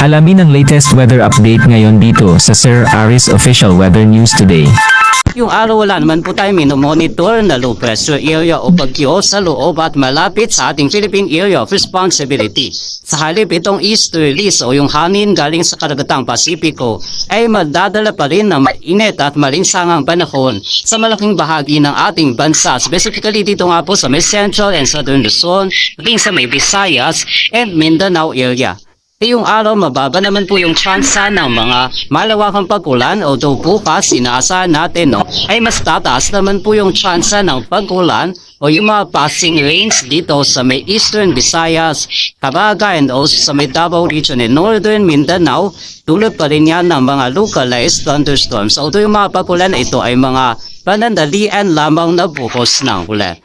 Alamin ang latest weather update ngayon dito sa Sir Aris Official Weather News Today. Yung araw wala naman po tayo minomonitor na low pressure area o bagyo sa loob at malapit sa ating Philippine Area of Responsibility. Sa halip itong easterlies o yung hangin galing sa karagatang Pasipiko ay madadala pa rin ng mainit at malinsangang panahon sa malaking bahagi ng ating bansa. Specifically dito nga po sa may Central and Southern Luzon, rin sa may Visayas and Mindanao area. Ngayong araw mababa naman po yung tsansa ng mga malawakang pag-ulan, although bukas inaasahan natin ay mas tataas naman po yung tsansa ng pag-ulan o yung mga passing rains dito sa may Eastern Visayas, Caraga and also sa may Davao region in Northern Mindanao. Tulad pa rin yan ng mga localized thunderstorms, although yung mga pag-ulan ito ay mga panandalian lamang na buhos ng ulan.